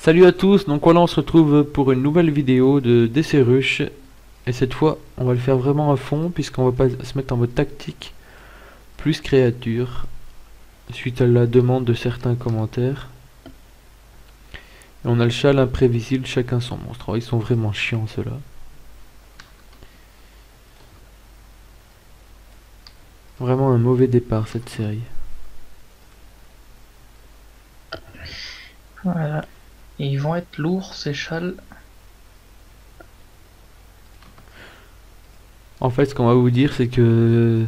Salut à tous, donc voilà on se retrouve pour une nouvelle vidéo de DC Rush. Et cette fois on va le faire vraiment à fond puisqu'on va pas se mettre en mode tactique plus créature suite à la demande de certains commentaires. Et on a le châle imprévisible, chacun son monstre. Oh, ils sont vraiment chiants ceux-là. Vraiment un mauvais départ cette série. Voilà. Et ils vont être lourds, ces châles. En fait ce qu'on va vous dire c'est que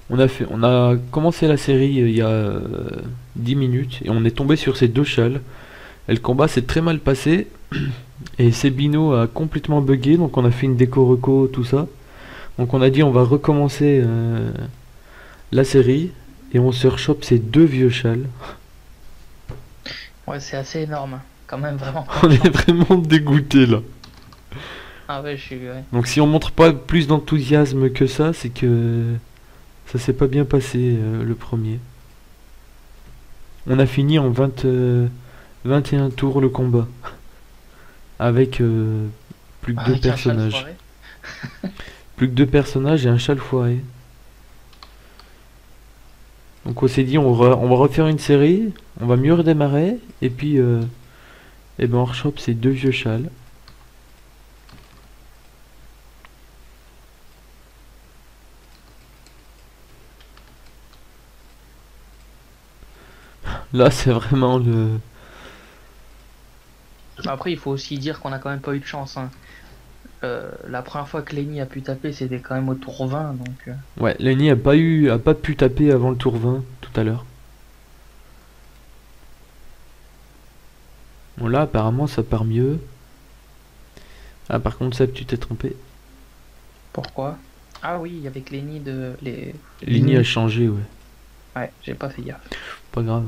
on a commencé la série il y a 10 minutes et on est tombé sur ces deux châles. Et le combat s'est très mal passé. Et Sebino a complètement bugué, donc on a fait une déco reco, tout ça. Donc on a dit on va recommencer la série. Et on se rechoppe ces deux vieux châles. Ouais, c'est assez énorme, hein. Quand même, vraiment pas On de est chance. vraiment dégoûté là. Ah ouais, je suis... ouais. Donc si on montre pas plus d'enthousiasme que ça, c'est que ça s'est pas bien passé le premier. On a fini en 21 tours le combat. Avec plus que deux Avec un châle personnages. foiré. Plus que deux personnages et un châle foiré. Donc on s'est dit on va refaire une série, on va mieux redémarrer, et puis et ben on rechoppe ces deux vieux châles. Là c'est vraiment le... Après, il faut aussi dire qu'on a quand même pas eu de chance, hein. La première fois que Lenny a pu taper, c'était quand même au tour 20, donc... Ouais, Lenny a pas pu taper avant le tour 20 tout à l'heure. Bon là apparemment ça part mieux. Ah par contre Seb tu t'es trompé. Pourquoi? Ah oui, avec Lenny de... Lenny a Lenny. changé, ouais. Ouais, j'ai pas fait gaffe. Pas grave.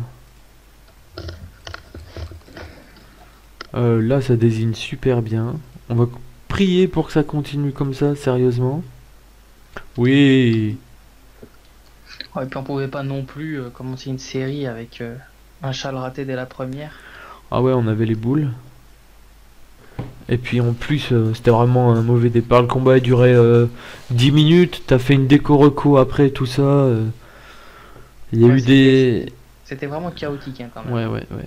Là ça désigne super bien. On va prier pour que ça continue comme ça, sérieusement. Oui. Ouais, et puis on pouvait pas non plus commencer une série avec un châle raté dès la première. Ah ouais on avait les boules. Et puis en plus, c'était vraiment un mauvais départ. Le combat a duré 10 minutes. T'as fait une déco reco après tout ça. Il y a Ouais, eu des... c'était vraiment chaotique, hein, quand même, Ouais, hein. ouais, ouais.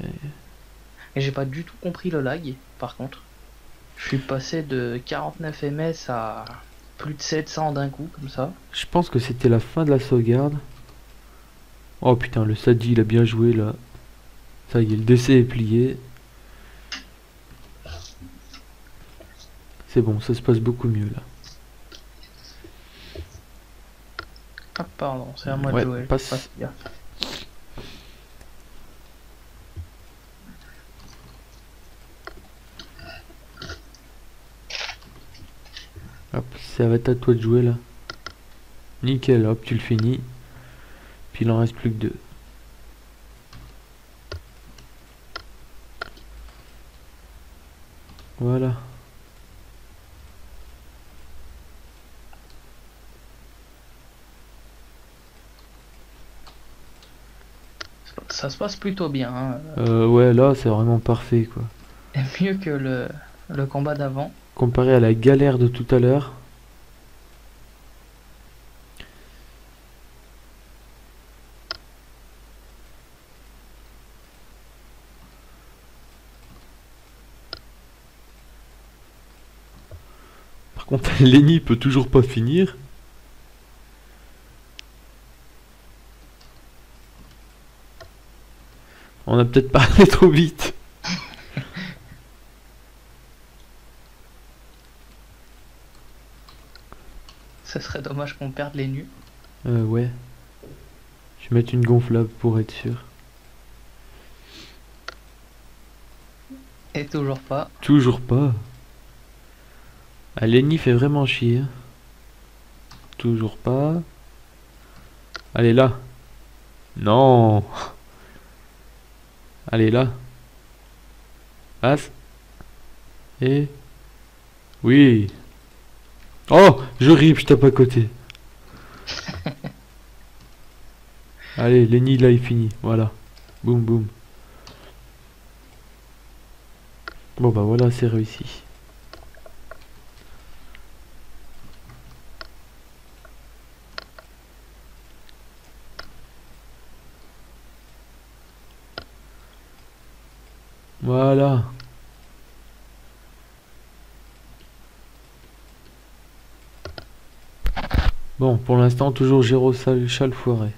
Et j'ai pas du tout compris le lag, par contre. Je suis passé de 49 ms à plus de 700 d'un coup, comme ça. Je pense que c'était la fin de la sauvegarde. Oh putain, le Sadi il a bien joué là. Ça y est, le décès est plié. C'est bon, ça se passe beaucoup mieux là. Ah, pardon, c'est à moi de Ouais, jouer. Pas passe. fait gaffe. Hop, ça va être à toi de jouer là. Nickel, hop, tu le finis. Puis il en reste plus que deux. Voilà. Ça se passe plutôt bien, hein. Ouais, là c'est vraiment parfait quoi. Et mieux que le combat d'avant. Comparé à la galère de tout à l'heure. Par contre, Lenny peut toujours pas finir. On a peut-être parlé trop vite. Ce serait dommage qu'on perde les nus. Ouais. Je vais mettre une gonflable pour être sûr. Et toujours pas. Toujours pas. Ah, Lenny fait vraiment chier. Toujours pas. Allez là. Non. Allez là. Passe. Et... Oui. Oh, je rip, je tape à côté. Allez, Lenny là il finit. Voilà. Boum boum. Bon bah voilà, c'est réussi. Voilà. Bon, pour l'instant, toujours Géro Chal foiré.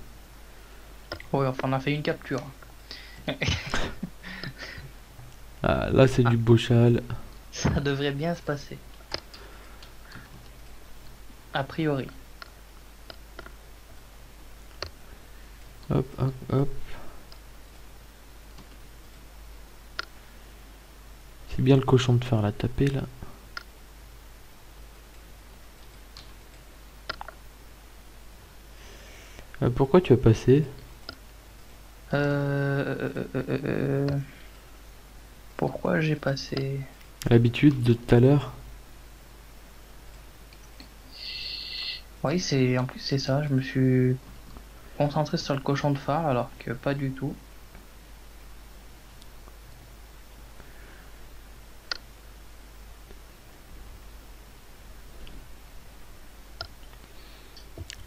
Ouais, enfin, on a fait une capture. Ah, là, c'est Ah, du beau chal. ça devrait bien se passer. A priori. Hop, hop, hop. C'est bien le cochon de faire la taper, là. Pourquoi tu as passé? Pourquoi j'ai passé... L'habitude de tout à l'heure? Oui, c'est en plus c'est ça. Je me suis concentré sur le cochon de phare alors que pas du tout.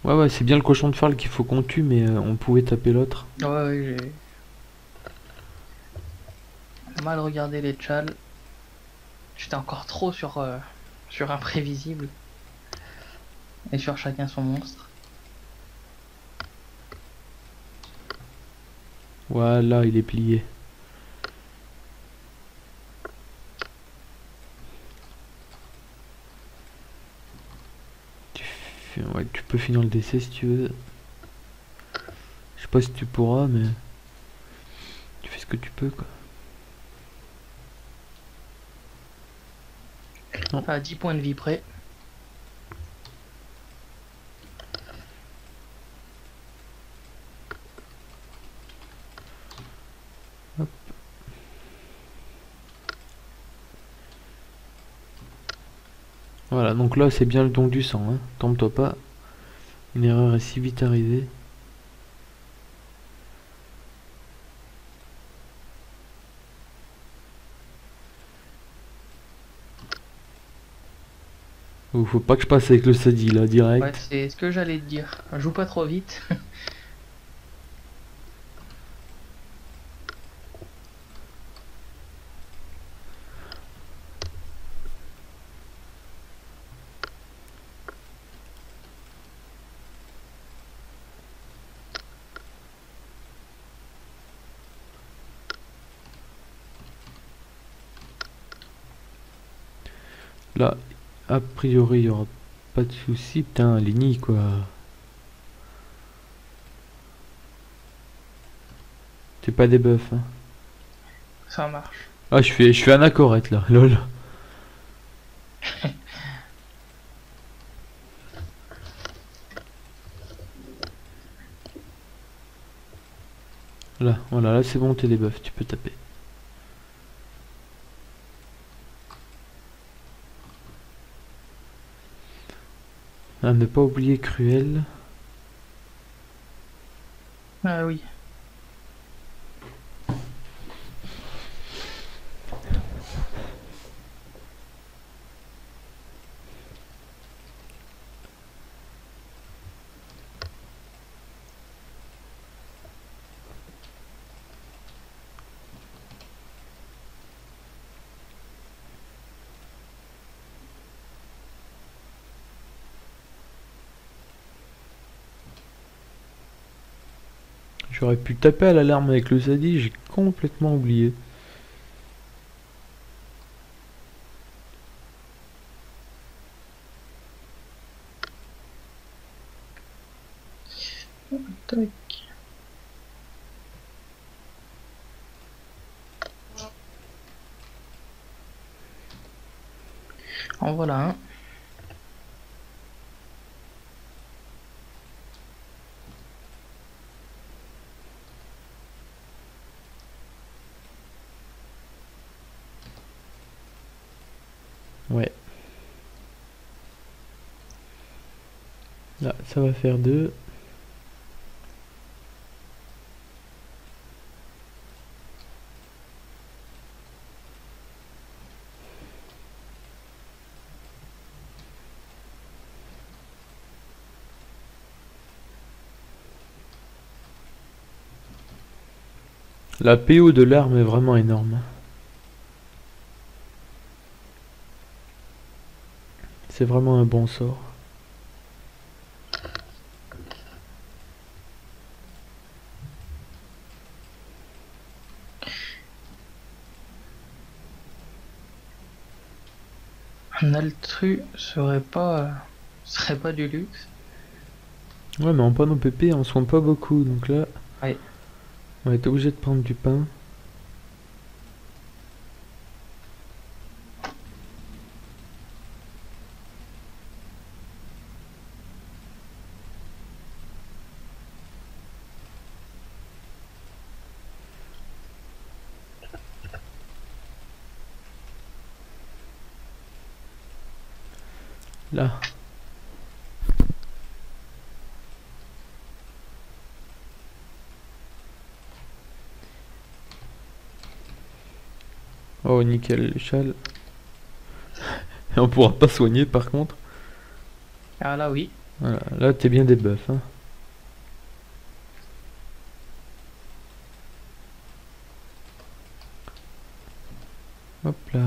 Ouais, ouais, c'est bien le cochon de phare qu'il faut qu'on tue, mais on pouvait taper l'autre. Ouais, ouais, j'ai mal regardé les tchals. J'étais encore trop sur imprévisible et sur chacun son monstre. Voilà, il est plié. Ouais, tu peux finir le décès si tu veux. Je sais pas si tu pourras, mais tu fais ce que tu peux, quoi. Non. À 10 points de vie près. Hop. Voilà, donc là c'est bien le don du sang, hein. Trompe-toi pas. Une erreur est si vite arrivée. Oh, faut pas que je passe avec le Sadi là, Ouais, direct. c'est ce que j'allais te dire. Joue pas trop vite. Là, a priori, il y aura pas de souci. Putain, les nids quoi. C'est pas des buffs, hein. Ça marche. Ah, je fais anacorette là, lol. Là, voilà, là c'est bon, t'es des buffs, tu peux taper. Ah, ne pas oublier Cruel. Ah oui. J'aurais pu taper à l'alarme avec le Sadi, j'ai complètement oublié. Tac. En voilà un. Ouais. Là, ça va faire 2. La PO de l'arme est vraiment énorme. C'est vraiment un bon sort. Un Altru serait pas du luxe. Ouais, mais en panneau PP, on soigne pas beaucoup, donc là, Ouais. on va être obligé de prendre du pain. Là. Oh, nickel, les châles. Et on pourra pas soigner par contre. Ah là oui. Voilà, là t'es bien des buffs, hein. Hop là.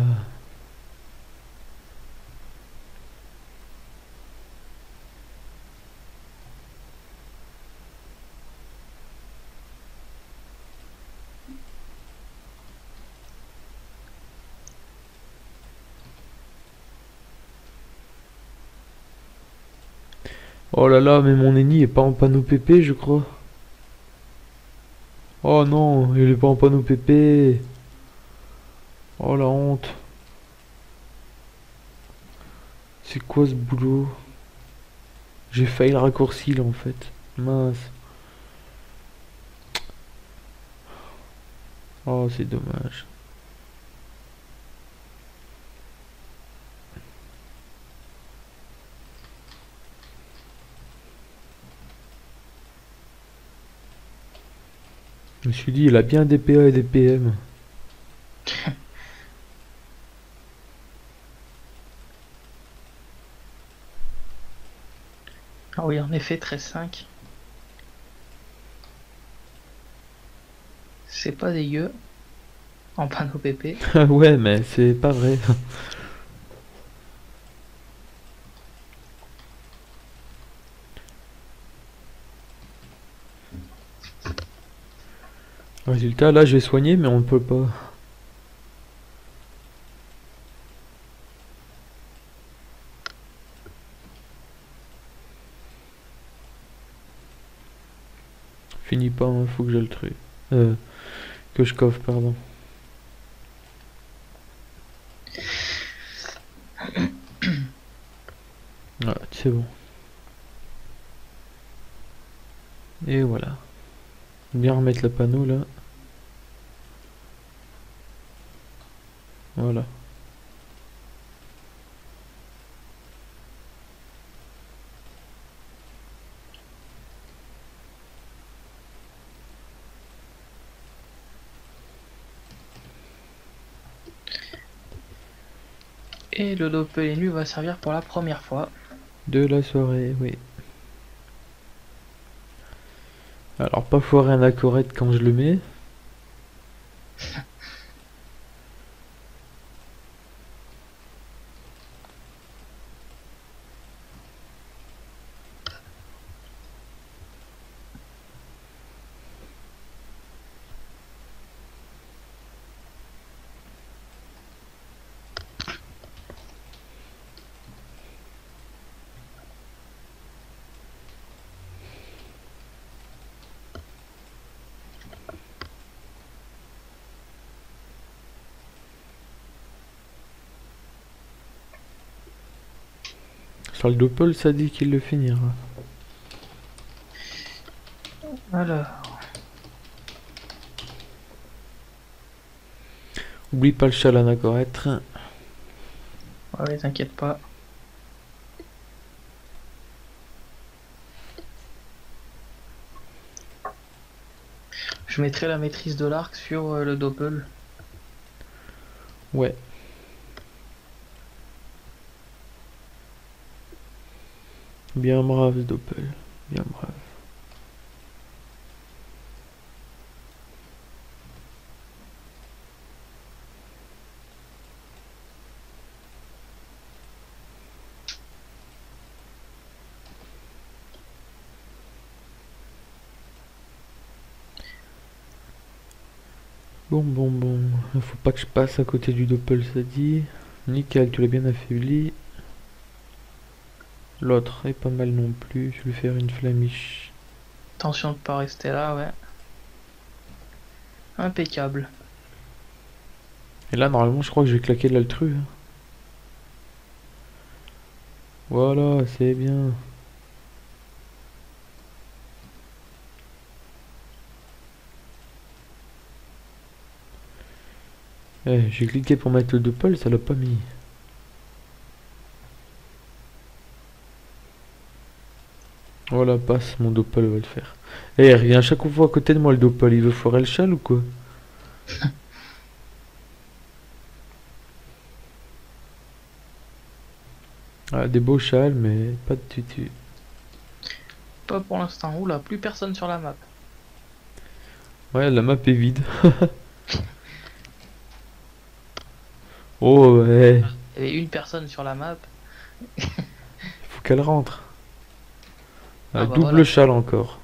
Oh là là, mais mon ennemi est pas en panneau PP, je crois. Oh non, il est pas en panneau PP. Oh la honte. C'est quoi ce boulot? J'ai failli le raccourci là en fait. Mince. Oh, c'est dommage. Je me suis dit, il a bien des PA et des PM. Ah oui, en effet, 13,5. C'est pas dégueu. En panneau PP. Ah ouais, mais c'est pas vrai. Résultat, là, je vais soigner, mais on ne peut pas. Finis pas, hein, faut que je le tue. Que je coffre, pardon. Ah, c'est bon. Et voilà. Bien remettre le panneau là. Voilà. Et le doppel nu va servir pour la première fois. De la soirée, oui. Alors, pas foirer un accorette quand je le mets. Sur le doppel, ça dit qu'il le finira. Alors, Oublie pas le châle à accorette. ouais, t'inquiète pas. Je mettrai la maîtrise de l'arc sur le doppel. Ouais. Bien brave, ce doppel. Bien brave. Bon. Faut pas que je passe à côté du doppel, ça dit. Nickel, tu l'as bien affaibli. L'autre est pas mal non plus. Je vais faire une flamiche. Attention de pas rester là, ouais. Impeccable. Et là, normalement, je crois que je vais claquer de l'altru. Hein. Voilà, c'est bien. Eh, j'ai cliqué pour mettre le doppel, ça l'a pas mis. Voilà, passe, mon doppel va le faire. Eh, il revient à chaque fois à côté de moi le doppel, il veut foirer le châle ou quoi? Ah, des beaux châles, mais pas de tutu. Pas pour l'instant. Oula, plus personne sur la map. Ouais, la map est vide. Oh, ouais, Il y avait une personne sur la map. faut qu'elle rentre. Ah bah Double voilà. châle encore.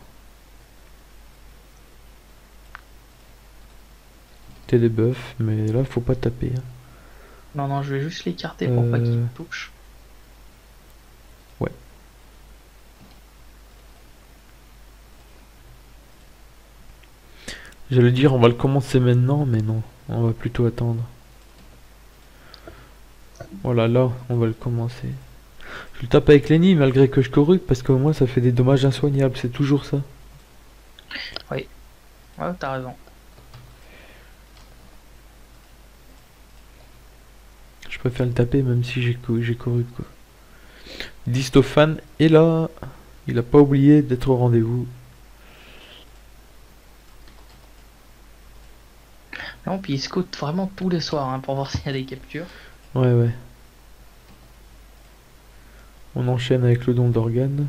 T'es des buffs, mais là, faut pas taper. Hein. Non, je vais juste l'écarter pour pas qu'il me Euh, touche. Ouais. J'allais dire, on va le commencer maintenant, mais non. On va plutôt attendre. Voilà, là, on va le commencer. Je le tape avec Lenny malgré que je corrupte parce qu'au moins ça fait des dommages insoignables, c'est toujours ça. Ouais, t'as raison. Je préfère le taper même si j'ai corrupte quoi. Distophane est là. Il a pas oublié d'être au rendez-vous. Non, puis il scoute vraiment tous les soirs hein, pour voir s'il y a des captures. Ouais. On enchaîne avec le don d'organes.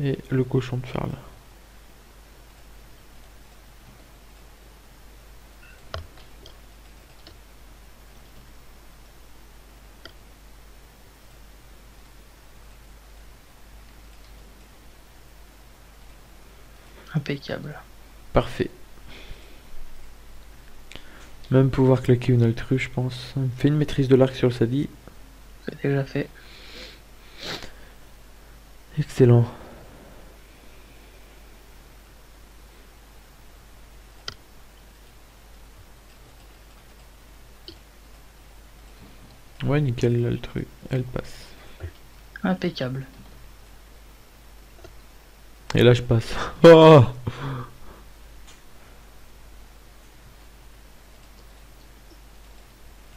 Et le cochon de fer là. Impeccable. Parfait. Même pouvoir claquer une altru, je pense. Fait une maîtrise de l'arc sur le Sadi. C'est déjà fait. Excellent. Ouais, nickel, l'altru. Elle passe. Impeccable. Et là, je passe. Oh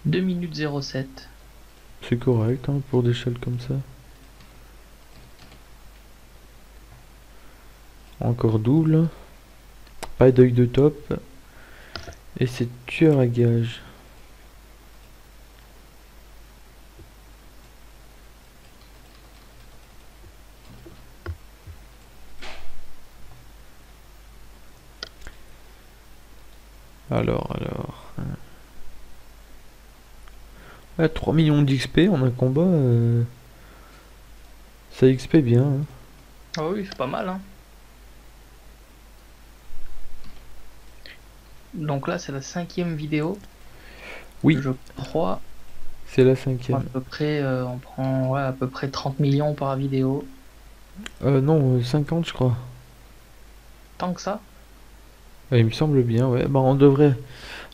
2 minutes 07. C'est correct hein, pour des shells comme ça. Encore double. Pas d'œil de top. Et c'est tueur à gage. Alors. Ouais, 3 millions d'XP en un combat. Ça XP bien. Hein. Ah oui, c'est pas mal hein. Donc là c'est la 5e vidéo. Oui, Je crois. c'est la À 5e. peu près, on prend ouais, à peu près 30 millions par vidéo. Non, 50 je crois. Tant que ça. Il me semble bien, ouais. Bah on devrait...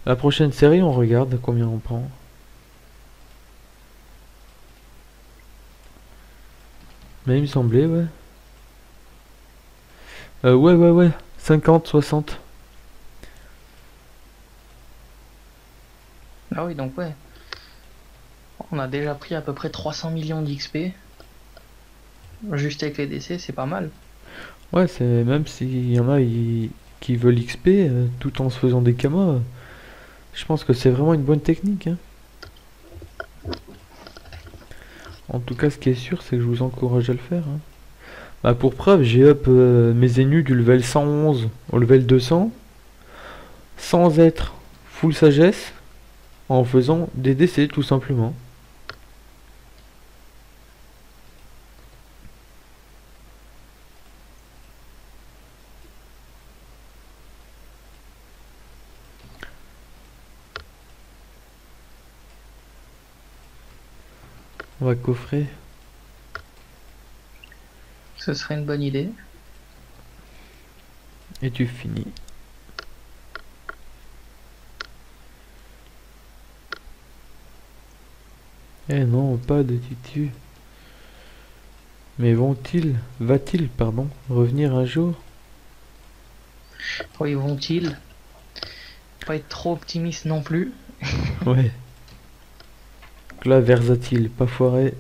La prochaine série, on regarde combien on prend. Mais il me semblait, ouais. Ouais. 50, 60. Ah oui, donc ouais. On a déjà pris à peu près 300 millions d'XP. Juste avec les décès, c'est pas mal. Ouais, c'est même s'il y en a qui veulent XP tout en se faisant des kamas, je pense que c'est vraiment une bonne technique. Hein. En tout cas, ce qui est sûr, c'est que je vous encourage à le faire. Hein. Bah, pour preuve, j'ai up mes énus du level 111 au level 200 sans être full sagesse, en faisant des décès tout simplement. On va coffrer. Ce serait une bonne idée. Et tu finis. Eh non, pas de titu. Mais va-t-il, pardon, revenir un jour? Oui, vont-ils pas être trop optimiste non plus? Ouais. Donc là, versatile, pas foiré.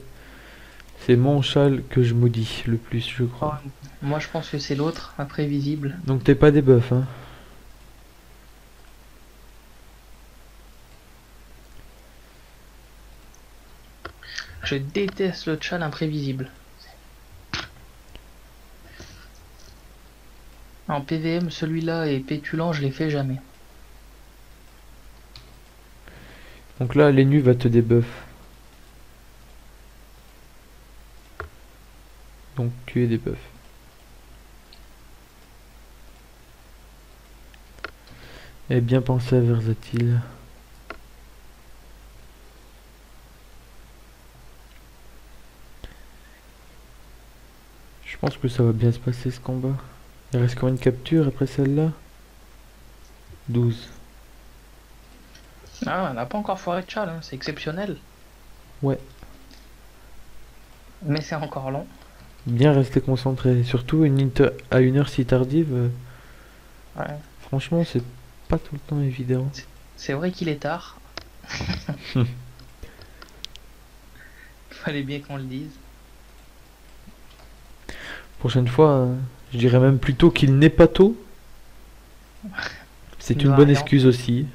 C'est mon châle que je maudis le plus, je Oh, crois. moi, je pense que c'est l'autre, imprévisible. Donc t'es pas des buffs, hein. Je déteste le chat imprévisible. En PVM, celui-là est pétulant, je l'ai fait jamais. Donc là, les nus va te débuff. Donc tu es des buffs. Et bien pensé à versatile. Je pense que ça va bien se passer ce combat. Il reste combien de captures après celle-là? 12. Ah, on n'a pas encore foiré de chat, hein, c'est exceptionnel. Ouais. Mais c'est encore long. Bien rester concentré. Surtout à une heure si tardive. Ouais. Franchement, c'est pas tout le temps évident. C'est vrai qu'il est tard. Fallait bien qu'on le dise. Prochaine fois, je dirais même plutôt qu'il n'est pas tôt. C'est une bonne Variante. excuse aussi.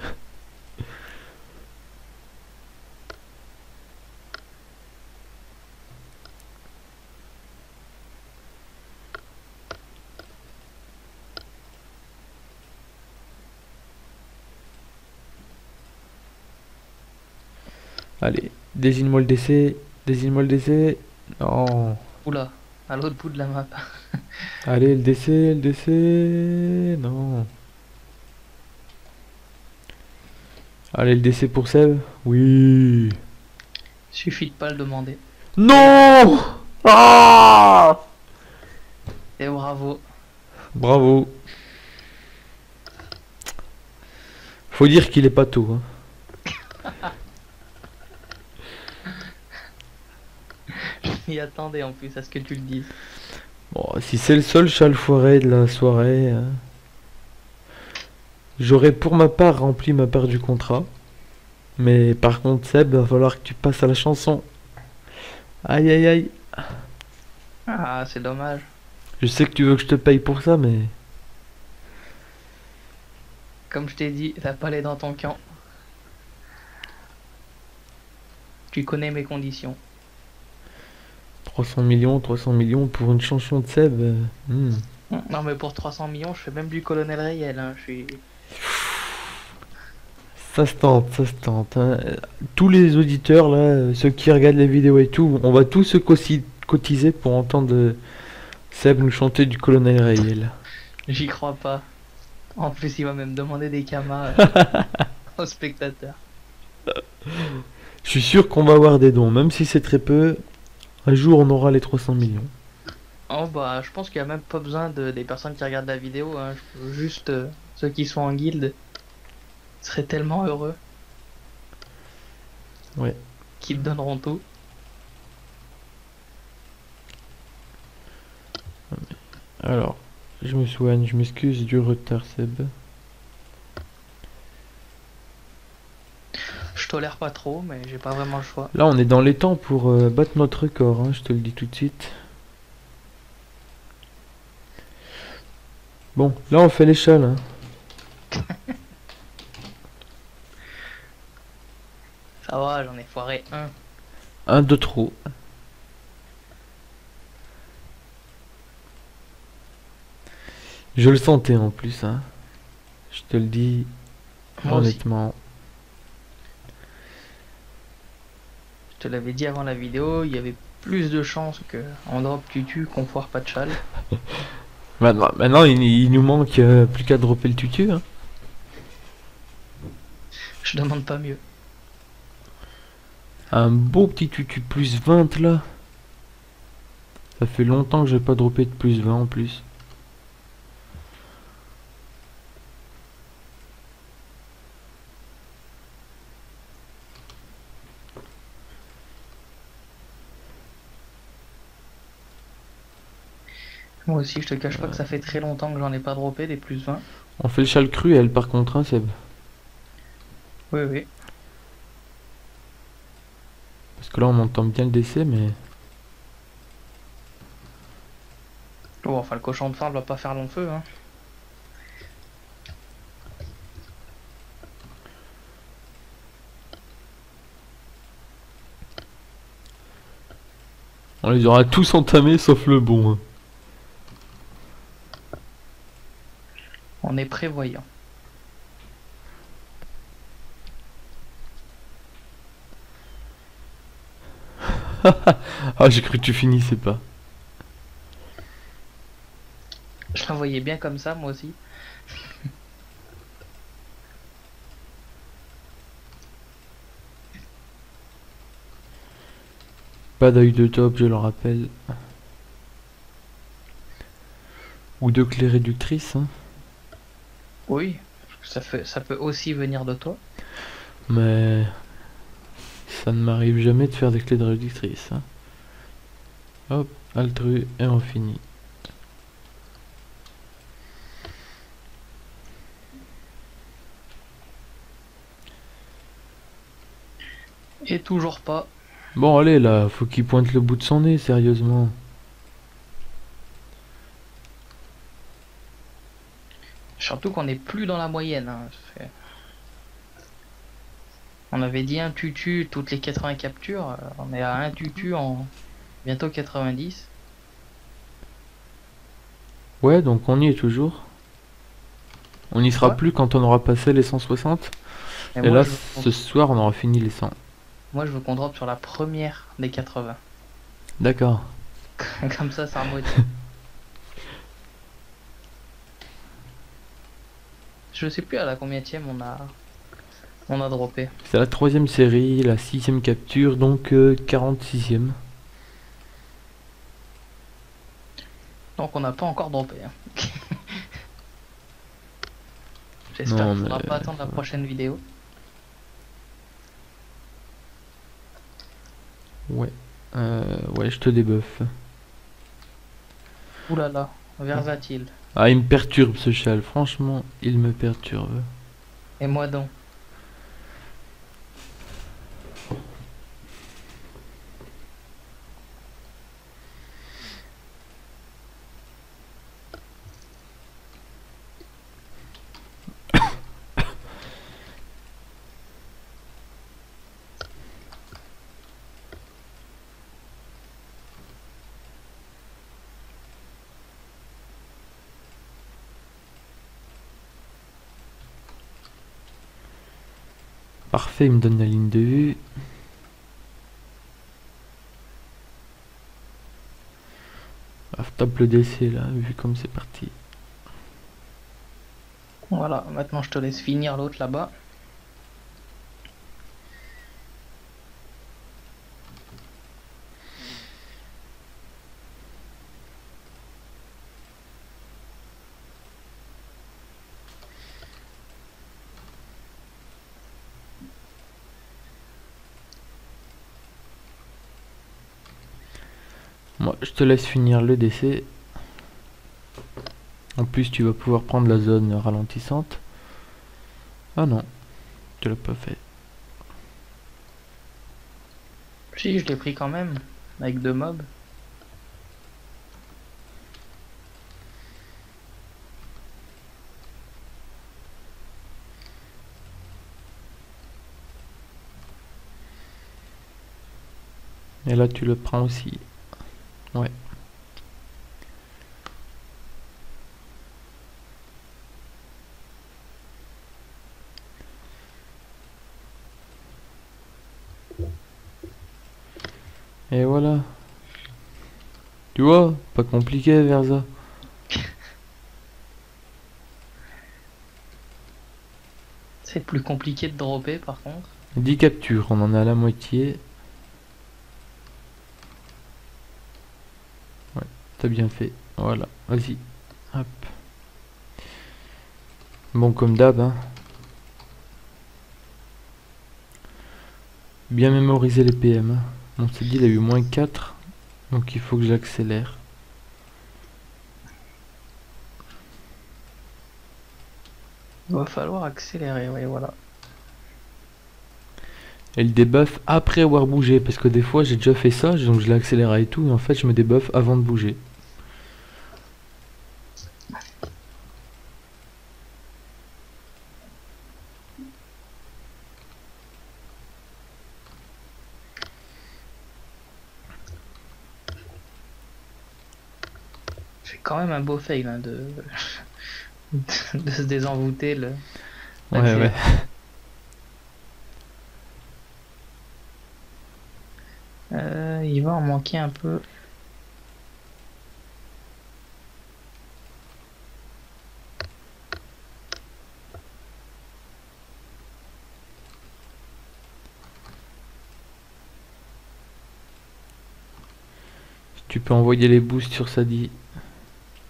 Allez, désigne-moi le décès. Désigne-moi le décès. Non. Oula, à l'autre bout de la map. Allez, le décès, le décès. Non. Allez, le décès pour Seb. Oui. Suffit de pas le demander. Non. Ah. Et bravo. Bravo. Faut dire qu'il est pas tôt, hein. Je m'y attendais en plus à ce que tu le dises. Bon, si c'est le seul châle foiré de la soirée, j'aurais pour ma part rempli ma part du contrat. Mais par contre, Seb, va falloir que tu passes à la chanson. Aïe aïe aïe. Ah, c'est dommage. Je sais que tu veux que je te paye pour ça, mais... Comme je t'ai dit, t'as pas les dans ton camp. Tu connais mes conditions. 300 millions pour une chanson de Seb. Non mais pour 300 millions, je fais même du colonel réel. Hein. Je suis... Ça se tente, ça se tente, hein. Tous les auditeurs, là, ceux qui regardent les vidéos et tout, on va tous se cotiser pour entendre Seb nous chanter du colonel réel. J'y crois pas. En plus, il va même demander des kamas aux spectateurs. Je suis sûr qu'on va avoir des dons, même si c'est très peu. Un jour, on aura les 300 millions. Oh bah, je pense qu'il y a même pas besoin des personnes qui regardent la vidéo. Hein. Juste ceux qui sont en guilde seraient tellement heureux. Ouais. Qu'ils te donneront tout. Alors, je me soigne, je m'excuse du retard, Seb. Je tolère pas trop, mais j'ai pas vraiment le choix. Là, on est dans les temps pour battre notre record, hein, je te le dis tout de suite. Bon, là, on fait l'échelle, hein. Ça va, j'en ai foiré un. Un de trop. Je le sentais en plus, hein. Je te le dis. Moi aussi. honnêtement. Je te l'avais dit avant la vidéo, il y avait plus de chances que en drop tutu qu'on foire pas de châle. Maintenant, il nous manque plus qu'à dropper le tutu, hein. Je demande pas mieux. Un beau petit tutu plus 20 là. Ça fait longtemps que j'ai pas droppé de plus 20 en plus. Moi aussi, je te cache pas que ça fait très longtemps que j'en ai pas droppé des plus 20. On fait le châle cru, elle, par contre, hein, Seb. Oui, oui. Parce que là, on entend bien le décès, mais... Bon, enfin, le cochon de fin va pas faire long feu, hein. On les aura tous entamés, sauf le bon, hein. On est prévoyant. Ah, j'ai cru que tu finissais pas. Je la voyais bien comme ça, moi aussi. Pas d'œil de top, je le rappelle. Ou de clé réductrice, hein. Oui, ça peut aussi venir de toi. Mais... ça ne m'arrive jamais de faire des clés de réductrice, hein. Hop, altru, et on finit. Et toujours pas. Bon, allez, là, faut qu'il pointe le bout de son nez, sérieusement. Surtout qu'on est plus dans la moyenne, hein. On avait dit un tutu toutes les 80 captures. On est à un tutu en bientôt 90. Ouais, donc on y est toujours. On y sera Ouais. plus quand on aura passé les 160. Et Et moi, là, je veux, ce soir, on aura fini les 100. moi, je veux qu'on drop sur la première des 80. D'accord. Comme ça me motive. Je sais plus à la combienième on a droppé. C'est la 3ème série, la 6ème capture, donc 46ème. Donc on n'a pas encore droppé, hein. J'espère Non, qu'il faudra mais... pas attendre la prochaine vidéo. Ouais. Ouais, je te débuffe. Ouh là là, versatile. Ah, il me perturbe ce châle, franchement, il me perturbe. Et moi donc. Parfait, il me donne la ligne de vue. Ah, tape le décès là, vu comme c'est parti. Voilà, maintenant je te laisse finir l'autre là-bas. Moi, je te laisse finir le décès. En plus, tu vas pouvoir prendre la zone ralentissante. Ah non, tu l'as pas fait. Si, je l'ai pris quand même, avec deux mobs. Et là, tu le prends aussi. Ouais. Et voilà. Tu vois, pas compliqué Versa. C'est plus compliqué de dropper par contre. 10 captures, on en a la moitié. Ouais, t'as bien fait. Voilà, vas-y. Hop. Bon, comme d'hab, hein. Bien mémoriser les PM. Hein. On s'est dit, il a eu -4. Donc il faut que j'accélère. Il va falloir accélérer, oui, voilà. Et le debuff après avoir bougé. Parce que des fois, j'ai déjà fait ça. Donc je l'ai accéléré et tout. Et en fait, je me debuff avant de bouger. C'est quand même un beau fail hein, de se désenvoûter Ouais, ouais. Il va en manquer un peu. Tu peux envoyer les boosts sur Sadi.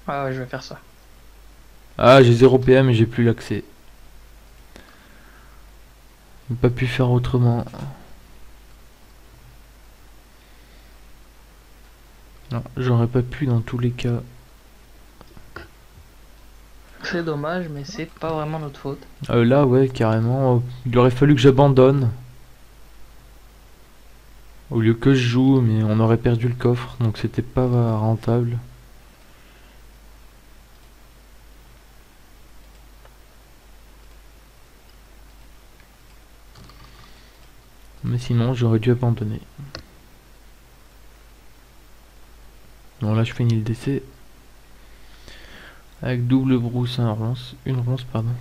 Ah ouais, je vais faire ça. Ah, j'ai 0 PM et j'ai plus l'accès. J'ai pas pu faire autrement. Non, j'aurais pas pu dans tous les cas. C'est dommage, mais c'est pas vraiment notre faute. Là, ouais, carrément. Il aurait fallu que j'abandonne. Au lieu que je joue, mais on aurait perdu le coffre, donc c'était pas rentable. Mais sinon, j'aurais dû abandonner. Bon, là, je finis le décès. Avec double brousse, un ronce. Une ronce, pardon.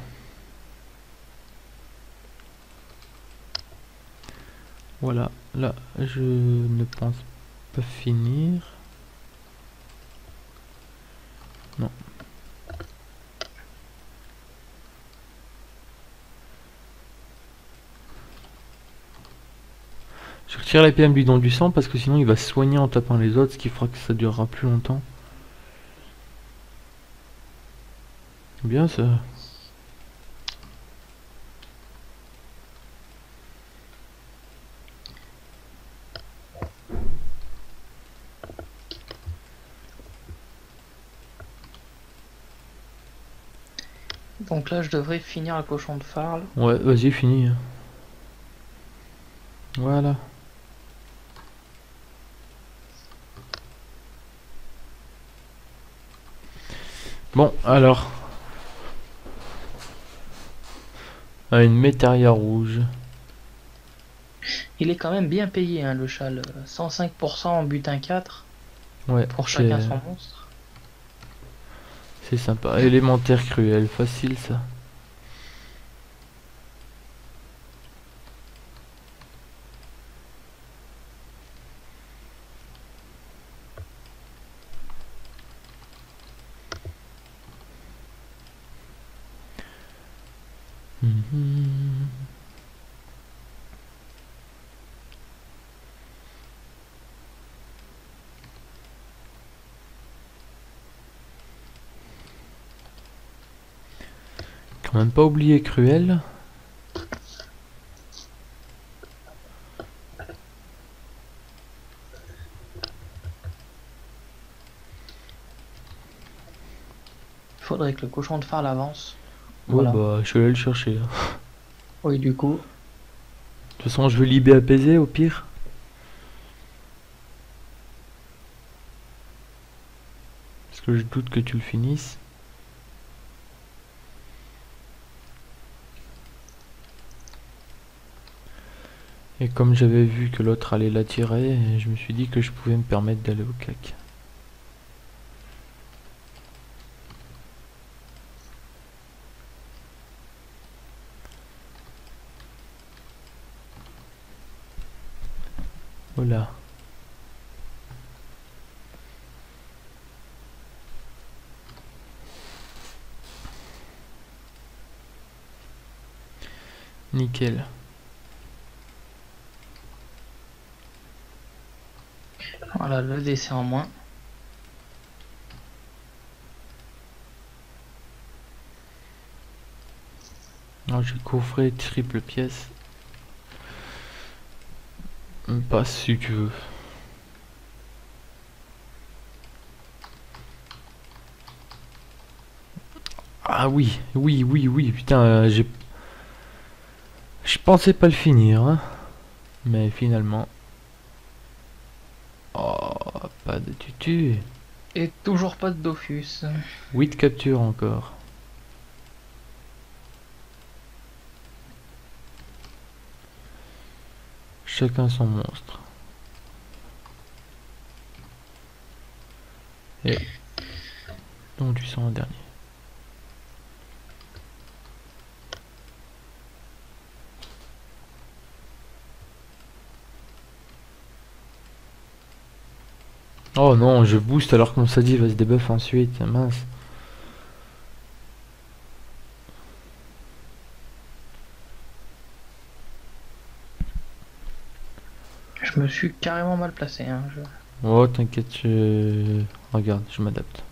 Voilà, là, je ne pense pas finir. Non. Je retire la PM du don du sang parce que sinon il va se soigner en tapant les autres, ce qui fera que ça durera plus longtemps. Bien ça. Donc là, je devrais finir le cochon de Farle. Ouais, vas-y, fini. Voilà. Bon, alors. Une métaria rouge. Il est quand même bien payé, hein, le châle. 105% en butin 4 Ouais, pour chacun son monstre. c'est sympa. Élémentaire cruel, facile ça. Mhm. Quand même pas oublier cruel. Faudrait que le cochon de Farle avance. Ouais, Voilà. bah, je vais aller le chercher. Hein. Oui, du coup. De toute façon, je veux libé apaiser au pire. Parce que je doute que tu le finisses. Et comme j'avais vu que l'autre allait l'attirer, je me suis dit que je pouvais me permettre d'aller au cac. Voilà. nickel. Voilà, le décès en moins. Alors j'ai coffret triple pièce. Passe si tu veux. Ah oui, oui, oui, oui, putain, je pensais pas le finir, hein. Mais finalement... Oh, pas de tutu. Et toujours pas de Dofus. 8 captures encore. Chacun son monstre. Et donc tu sens un dernier. Oh non, je booste alors que mon Sadi va se débuff ensuite, mince. Je me suis carrément mal placé. Hein. Oh t'inquiète, regarde, je m'adapte.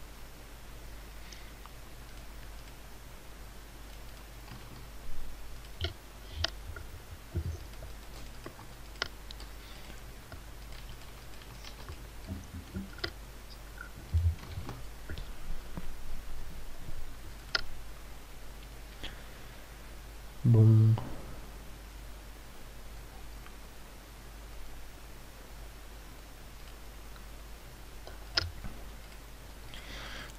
Bon.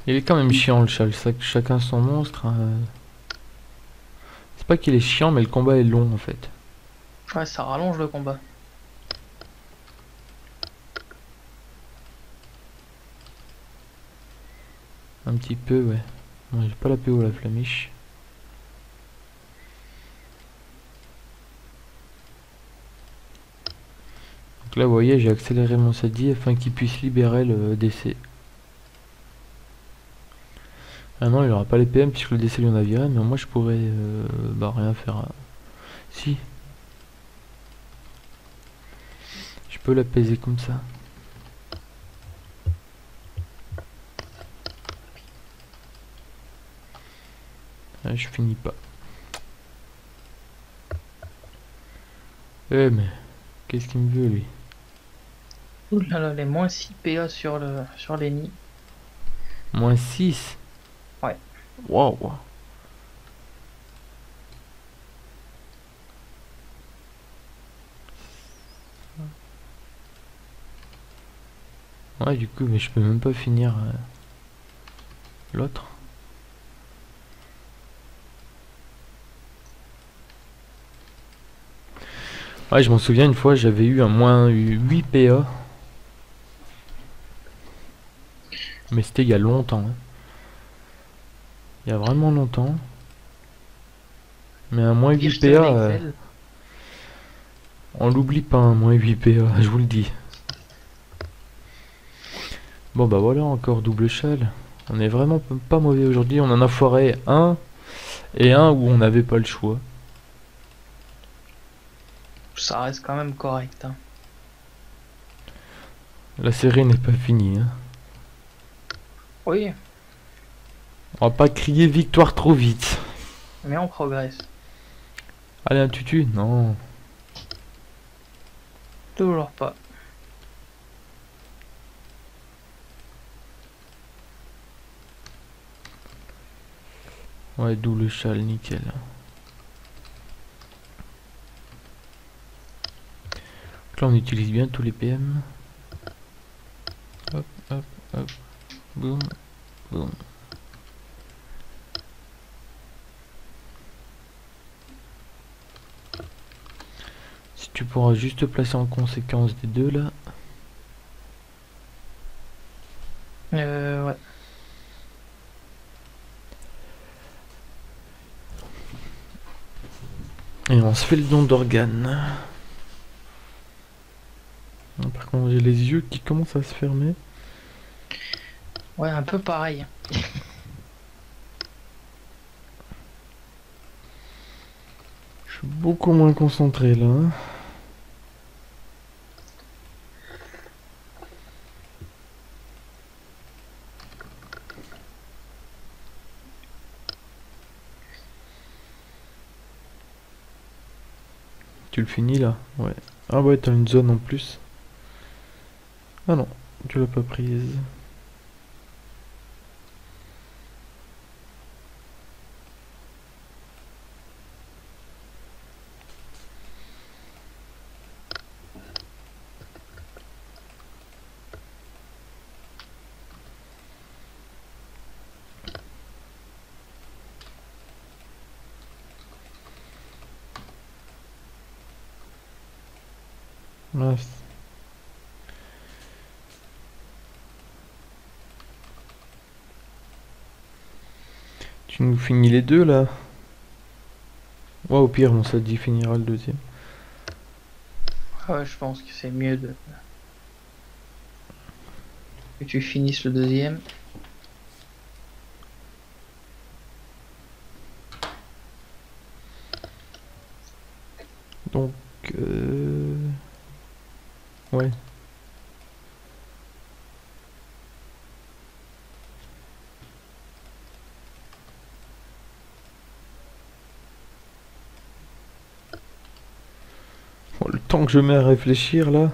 Il est quand même chiant le châle, chacun son monstre. C'est pas qu'il est chiant, mais le combat est long en fait. Ouais, ça rallonge le combat. Un petit peu, ouais. Bon, j'ai pas la PO la flamiche. Donc là, vous voyez, j'ai accéléré mon Sadi afin qu'il puisse libérer le DC. Ah non, il aura pas les PM puisque le DC lui en a viré, mais moi je pourrais bah, rien faire. Si. Je peux l'apaiser comme ça. Ah, je finis pas. Eh mais, qu'est-ce qu'il me veut lui? Ouh là là, les moins 6 PA sur les nids. Moins 6. Ouais. Waouh. Ouais, du coup, mais je peux même pas finir l'autre. Ouais, je m'en souviens une fois, j'avais eu un moins 8 PA. Mais c'était il y a longtemps. Hein. Il y a vraiment longtemps. Mais un moins 8 Virtual PA, Excel. on l'oublie pas, un moins 8 PA, je vous le dis. Bon bah voilà, encore double châle. On est vraiment pas mauvais aujourd'hui. On en a foiré un et un où on n'avait pas le choix. Ça reste quand même correct. Hein. La série n'est pas finie. Hein. Oui, On va pas crier victoire trop vite. mais on progresse. Allez, un tutu? Non. Toujours pas. Ouais, double châle, nickel. Donc là, on utilise bien tous les PM. Hop, hop, hop. Boum, boum. Si tu pourras juste te placer en conséquence des deux là. Ouais. Et on se fait le don d'organes. Par contre, j'ai les yeux qui commencent à se fermer. Ouais, un peu pareil. suis beaucoup moins concentré là, hein. Tu le finis là? Ouais. Ah ouais, t'as une zone en plus. Ah non, tu l'as pas prise. Mince. Tu nous finis les deux là? Ouais, au pire, on ça dit finira le deuxième. Ouais, je pense que c'est mieux que tu finisses le deuxième. Donc, ouais. Bon, le temps que je mets à réfléchir là.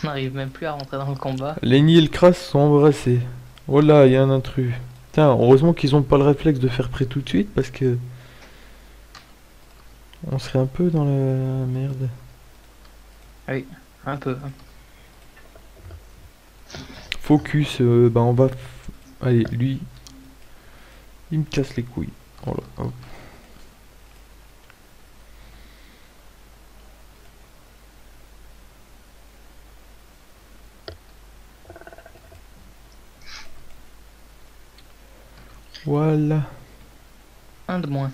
On n'arrive même plus à rentrer dans le combat. Lenny et le Kras sont embrassés. Oh là, il y a un intrus. Putain, heureusement qu'ils ont pas le réflexe de faire prêt tout de suite parce que on serait un peu dans la merde. Oui, un peu. Focus, bah on va. Allez, lui, il me casse les couilles. Oh là, hop. Voilà. Un de moins.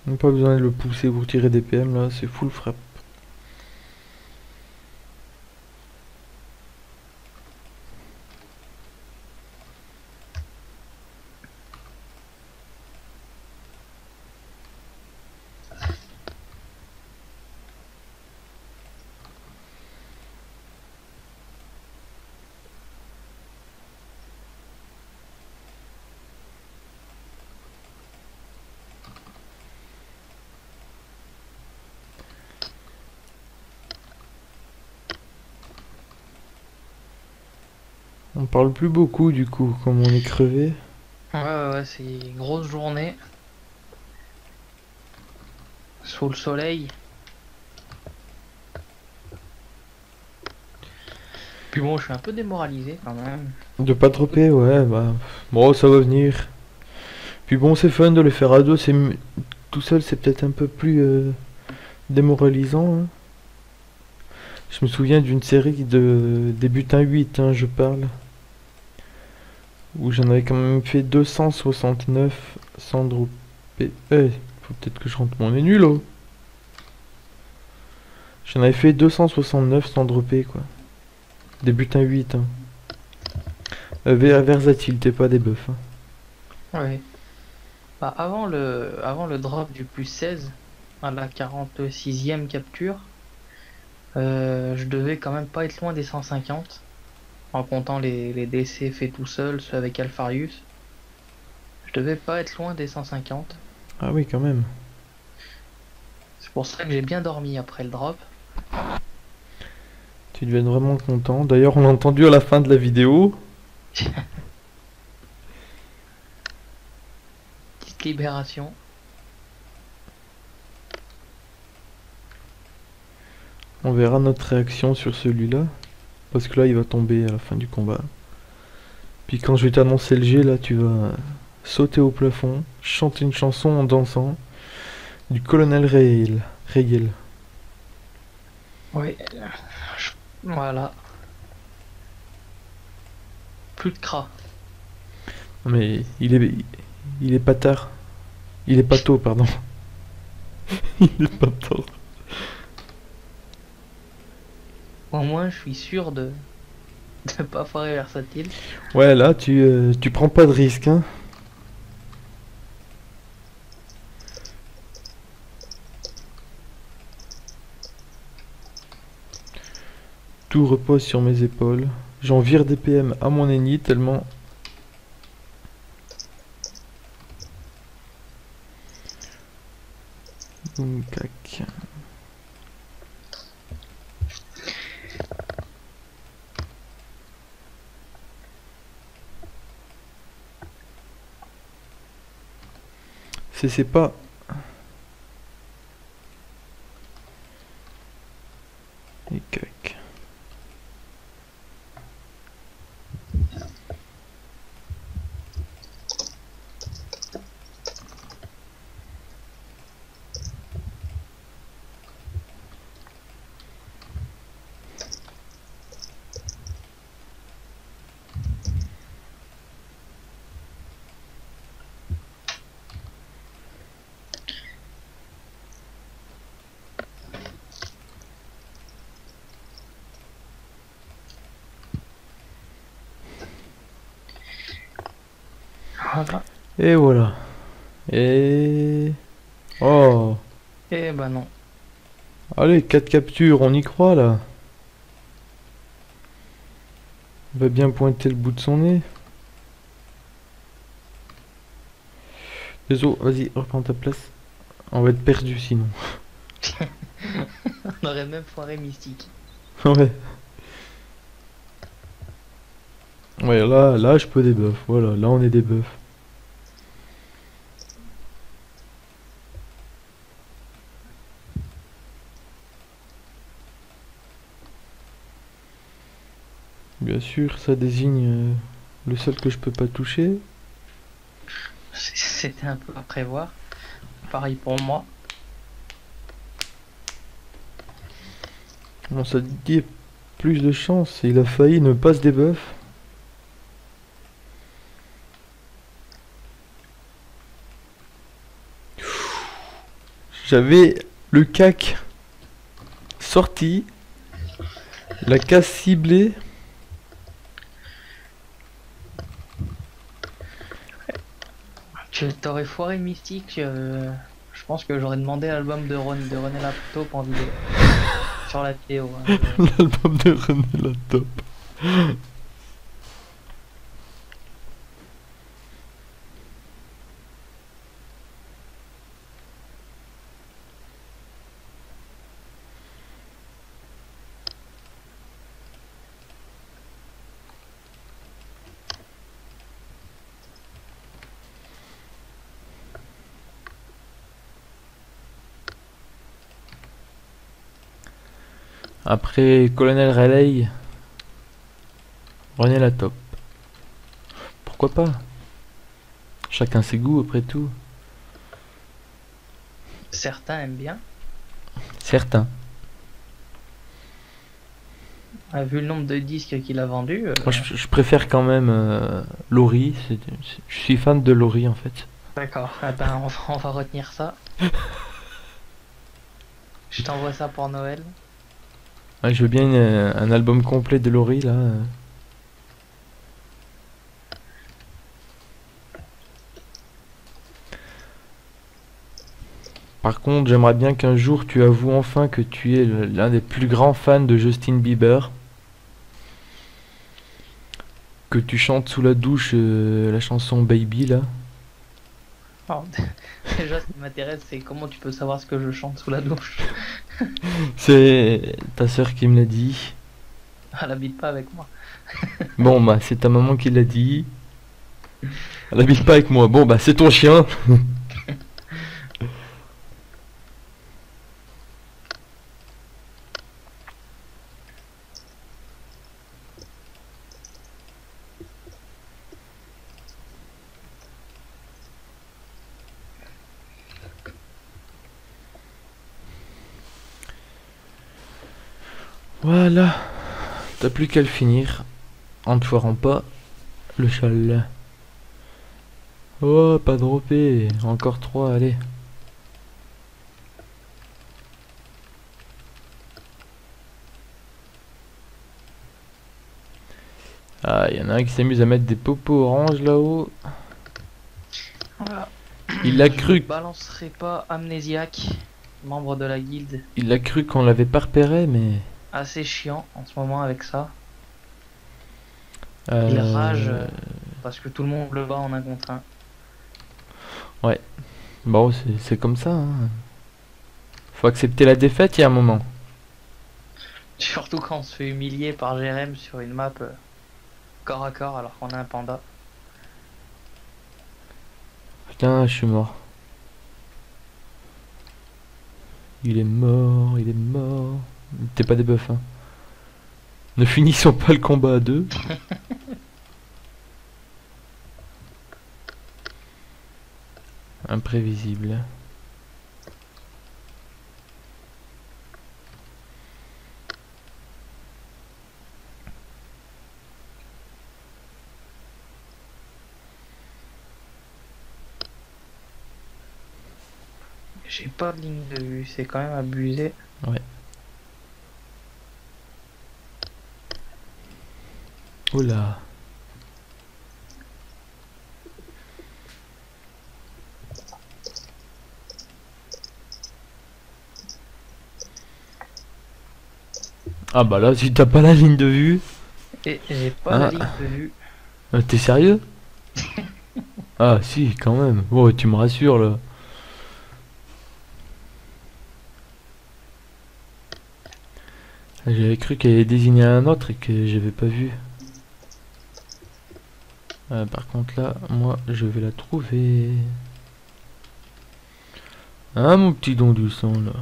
On n'a pas besoin de le pousser pour tirer des PM là, c'est full frappe. On parle plus beaucoup du coup, comme on est crevé. Ouais, c'est une grosse journée. Sous le soleil. Puis bon, je suis un peu démoralisé quand même. De pas dropper, ouais, bah. Bon, ça va venir. Puis bon, c'est fun de le faire à deux, tout seul, c'est peut-être un peu plus démoralisant, hein. Je me souviens d'une série de des butins 8, hein, je parle. Où j'en avais quand même fait 269 sans dropper. Eh, faut peut-être que je rentre mon est nul, oh. J'en avais fait 269 sans dropper, quoi. Des butins 8, hein. Versatile, t'es pas des buffs, hein. Ouais. Bah, avant le drop du plus 16, à la 46e capture, je devais quand même pas être loin des 150. En comptant les DC faits tout seul, ceux avec Alpharius. Je devais pas être loin des 150. Ah oui, quand même. C'est pour ça que j'ai bien dormi après le drop. Tu devais être vraiment content. D'ailleurs, on l'a entendu à la fin de la vidéo. Petite libération. On verra notre réaction sur celui-là. Parce que là, il va tomber à la fin du combat. Puis quand je vais t'annoncer le G, là, tu vas sauter au plafond, chanter une chanson en dansant. Du colonel Rayel. Oui, voilà. Plus de cras. Non, mais il est pas tard. Il est pas tôt, pardon. Il est pas tôt. Au moins, je suis sûr de ne pas foirer versatile. Ouais, là, tu prends pas de risque, hein. Tout repose sur mes épaules. J'en vire des PM à mon ennemi tellement... Boum, cac. C'est pas... Et cac. Voilà. Et voilà. Et... Oh. Eh ben non. Allez, 4 captures, on y croit là. On va bien pointer le bout de son nez. Désolé, vas-y, reprends ta place. On va être perdu sinon. On aurait même foiré Mystique. Ouais. Ouais, là, je peux débuff. Voilà, là, on est débuff. Bien sûr, ça désigne le seul que je peux pas toucher. C'était un peu à prévoir. Pareil pour moi. Bon, ça dit plus de chance. Il a failli ne pas se débuff. J'avais le cac sorti, la case ciblée. Tu t'aurais foiré Mystique. Je pense que j'aurais demandé l'album de René Laptop en vidéo. Sur la vidéo. Hein, L'album de René la top. Après Colonel Raleigh, René la top. Pourquoi pas? Chacun ses goûts après tout. Certains aiment bien. Certains. Vu le nombre de disques qu'il a vendus. Moi, je préfère quand même Laurie. Je suis fan de Laurie en fait. D'accord. Ah ben, on va retenir ça. Je t'envoie ça pour Noël. Ouais, je veux bien un album complet de Laurie là. Par contre, j'aimerais bien qu'un jour tu avoues enfin que tu es l'un des plus grands fans de Justin Bieber. Que tu chantes sous la douche la chanson Baby là. Alors, déjà, ce qui m'intéresse, c'est comment tu peux savoir ce que je chante sous la douche. C'est ta sœur qui me l'a dit. Elle habite pas avec moi. Bon bah c'est ta maman qui l'a dit. Elle habite pas avec moi. Bon bah c'est ton chien. Voilà. T'as plus qu'à le finir. En ne foirant pas le châle. Oh, pas droppé. Encore 3, allez. Ah, il y en a un qui s'amuse à mettre des popos oranges là-haut. Voilà. Il a Je cru. balancerai pas Amnésiaque, membre de la guilde. Il a cru qu'on l'avait pas repéré, mais. Assez chiant en ce moment avec ça. Euh... Il rage parce que tout le monde le bat en un contre un. Ouais. Bon, c'est comme ça. Hein. Faut accepter la défaite, il y a un moment. Surtout quand on se fait humilier par GRM sur une map corps à corps alors qu'on a un panda. Putain, je suis mort. Il est mort, il est mort. T'es pas des buffs, hein. Ne finissons pas le combat à deux. Imprévisible. J'ai pas de ligne de vue, c'est quand même abusé. Ouais. Oula. Ah bah là, si t'as pas la ligne de vue. Et j'ai pas Hein, la ligne de vue. t'es sérieux? Ah si, quand même. Oh, tu me rassures là. J'avais cru qu'elle allait désigner un autre et que j'avais pas vu. Par contre là, moi, je vais la trouver. Ah mon petit don du sang là.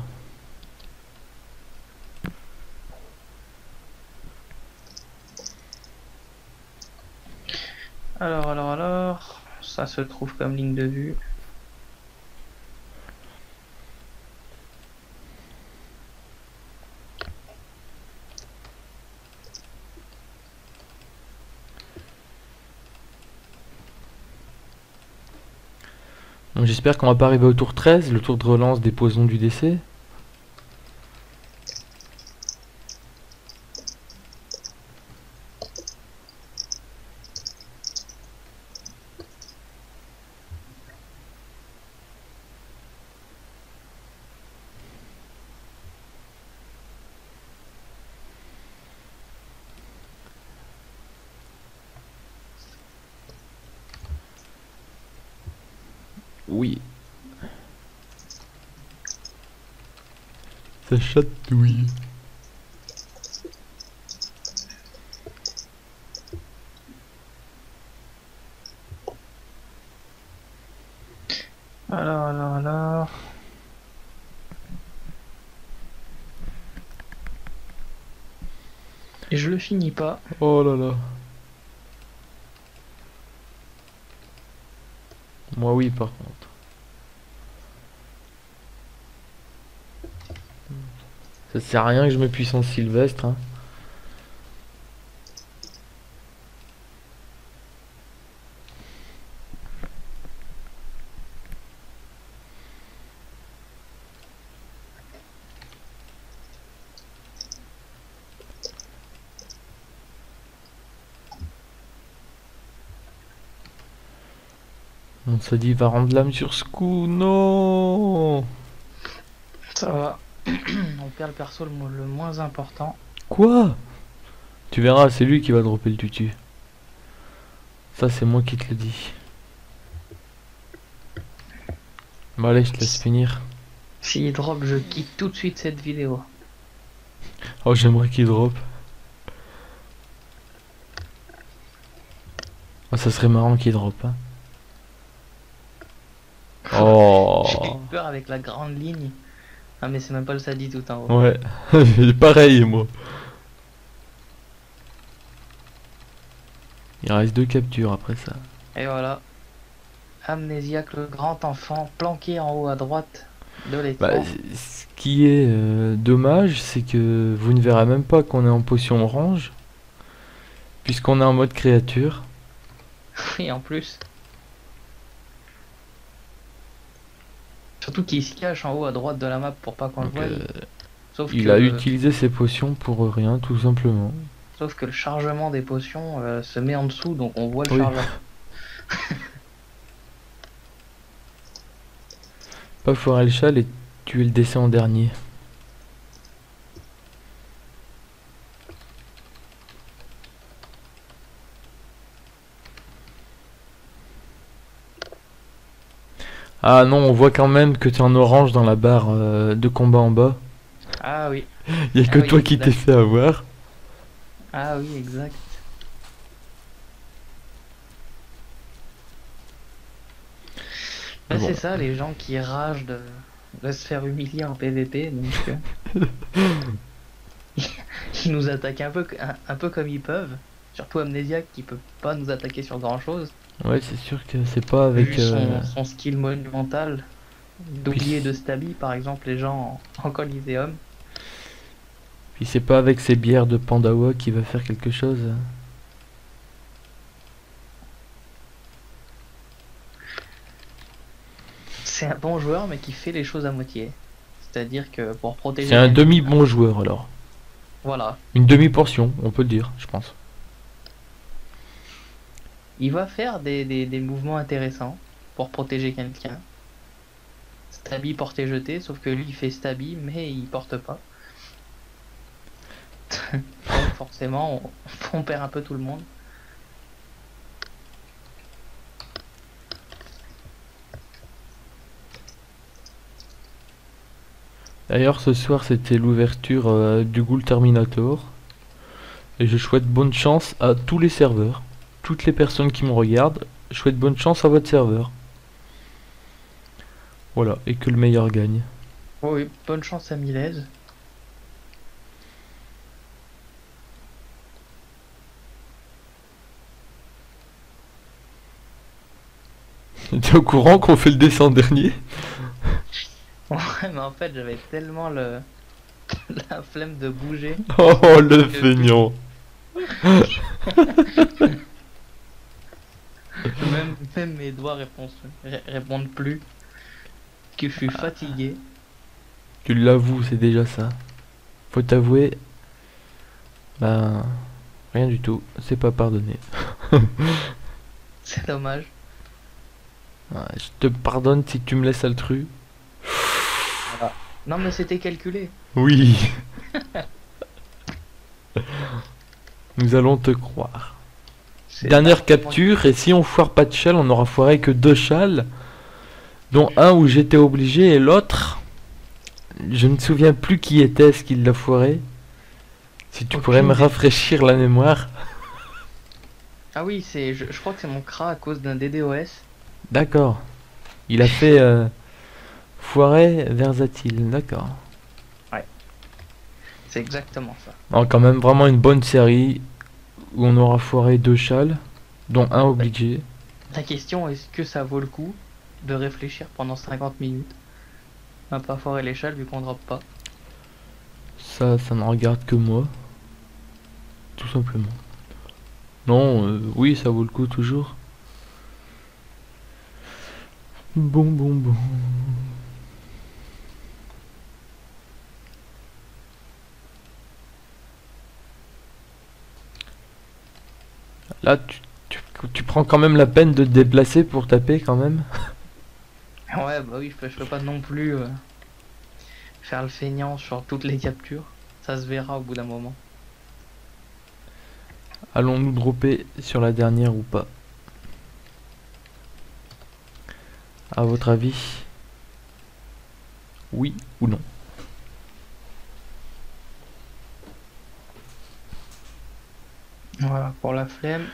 Alors, ça se trouve comme ligne de vue. Bon, j'espère qu'on va pas arriver au tour 13, le tour de relance des poisons du décès. Oui. Ça chatouille. Alors. Et je le finis pas. Oh là là. Moi oui par contre. Ça sert à rien que je me puissance Sylvestre. Hein. On se dit va rendre l'âme sur ce coup. Non. Ça va. On perd le perso le moins important. Quoi? Tu verras, c'est lui qui va dropper le tutu. Ça c'est moi qui te le dis. Bon allez, je te laisse finir. S'il drop, je quitte tout de suite cette vidéo. Oh j'aimerais qu'il drop. Oh, ça serait marrant qu'il drop. Hein. Oh. J'ai eu peur avec la grande ligne. Ah mais c'est même pas le Sadi tout en haut. Ouais, pareil moi. Il reste 2 captures après ça. Et voilà. Amnésiaque, le grand enfant, planqué en haut à droite. de Bah, l'étang. ce qui est dommage, c'est que vous ne verrez même pas qu'on est en potion orange, puisqu'on est en mode créature. Et en plus, surtout qu'il se cache en haut à droite de la map pour pas qu'on le Donc, voie. Sauf il a que, utilisé ses potions pour rien, tout simplement. sauf que le chargement des potions se met en dessous, donc on voit le Oui. chargement. Pas foirer le châle et tuer le décès en dernier. Ah non, on voit quand même que tu es en orange dans la barre de combat en bas. Ah oui, Il y a ah que oui, toi qui t'es exact. fait avoir. Ah oui, exact. Mais Bah, bon, c'est ça, les gens qui ragent de se faire humilier en PVP, donc ils nous attaquent un peu comme ils peuvent. Surtout Amnesiac qui peut pas nous attaquer sur grand chose. ouais, c'est sûr que c'est pas avec. Vu son skill monumental d'oublier de stabi, par exemple, les gens en Coliseum. Puis c'est pas avec ses bières de Pandawa qui va faire quelque chose. C'est un bon joueur, mais qui fait les choses à moitié. C'est-à-dire que pour protéger C'est un quelqu'un, demi-bon joueur alors. voilà, Une demi-portion, on peut le dire, je pense. il va faire des mouvements intéressants pour protéger quelqu'un. Stabi porté jeté, sauf que lui il fait stabi, mais il porte pas. Donc forcément, on perd un peu tout le monde. D'ailleurs, ce soir c'était l'ouverture du Ghoul Terminator. Et je souhaite bonne chance à tous les serveurs. Toutes les personnes qui me regardent, je souhaite bonne chance à votre serveur. Voilà, et que le meilleur gagne. Oh oui, bonne chance à Milez. T'es au courant qu'on fait le descend dernier? Ouais, mais en fait, j'avais tellement la flemme de bouger. Oh le feignant. Même mes doigts répondent plus. Que je suis fatigué. Tu l'avoues, c'est déjà ça. Faut t'avouer, ben rien du tout, c'est pas pardonné. C'est dommage. Ouais, je te pardonne si tu me laisses altru. Voilà. Non, mais c'était calculé. Oui. Nous allons te croire. C'est Dernière parfaitement- capture, et si on foire pas de châle, on aura foiré que 2 châles, dont un où j'étais obligé et l'autre, je ne me souviens plus qui était-ce qui l'a foiré. Si tu pourrais me idée. rafraîchir la mémoire. Ah oui, je crois que c'est mon CRA à cause d'un DDoS. D'accord. Il a fait foirer Versatil, d'accord. C'est exactement ça. Non, quand même vraiment une bonne série où on aura foiré 2 châles, dont un obligé. La question, est-ce que ça vaut le coup de réfléchir pendant 50 minutes à pas foirer l'échelle vu qu'on drop pas? Ça ne regarde que moi. Tout simplement. Non, oui, ça vaut le coup toujours. Bon. Là, tu prends quand même la peine de te déplacer pour taper quand même. Ouais, bah oui, je peux pas non plus faire le feignant sur toutes les captures. Ça se verra au bout d'un moment. Allons-nous dropper sur la dernière ou pas? À votre avis? Oui ou non? Voilà, pour la flemme.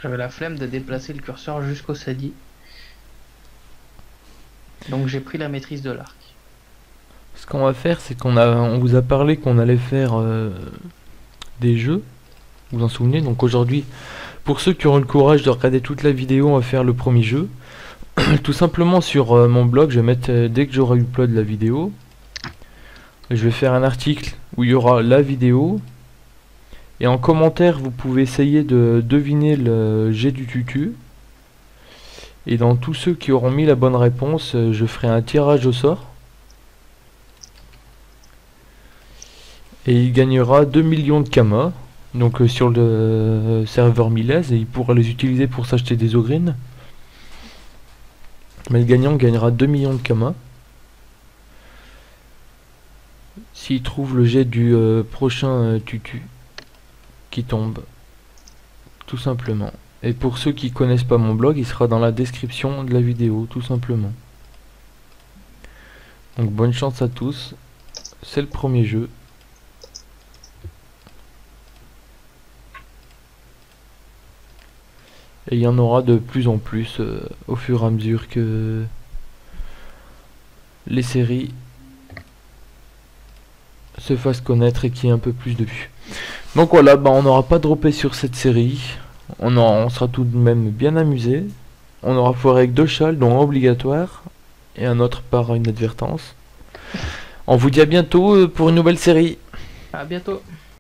J'avais la flemme de déplacer le curseur jusqu'au SADI. Donc j'ai pris la maîtrise de l'arc. Ce qu'on va faire, c'est on vous a parlé qu'on allait faire des jeux. Vous vous en souvenez? Donc aujourd'hui, pour ceux qui auront le courage de regarder toute la vidéo, on va faire le premier jeu. tout simplement sur mon blog, je vais mettre, dès que j'aurai upload la vidéo, je vais faire un article où il y aura la vidéo. Et en commentaire, vous pouvez essayer de deviner le jet du tutu. Et dans tous ceux qui auront mis la bonne réponse, je ferai un tirage au sort. Et il gagnera 2 millions de kamas. Donc sur le serveur Milez, et il pourra les utiliser pour s'acheter des ogrines. Mais le gagnant gagnera 2 millions de kamas. S'il trouve le jet du prochain tutu qui tombe. Tout simplement. Et pour ceux qui connaissent pas mon blog, il sera dans la description de la vidéo, tout simplement. Donc bonne chance à tous. C'est le premier jeu. Et il y en aura de plus en plus au fur et à mesure que les séries se fassent connaître et qu'il y ait un peu plus de vues. Donc voilà, bah, on n'aura pas droppé sur cette série. On sera tout de même bien amusé. On aura foiré avec 2 châles, dont un obligatoire et un autre par inadvertance. On vous dit à bientôt pour une nouvelle série. À bientôt.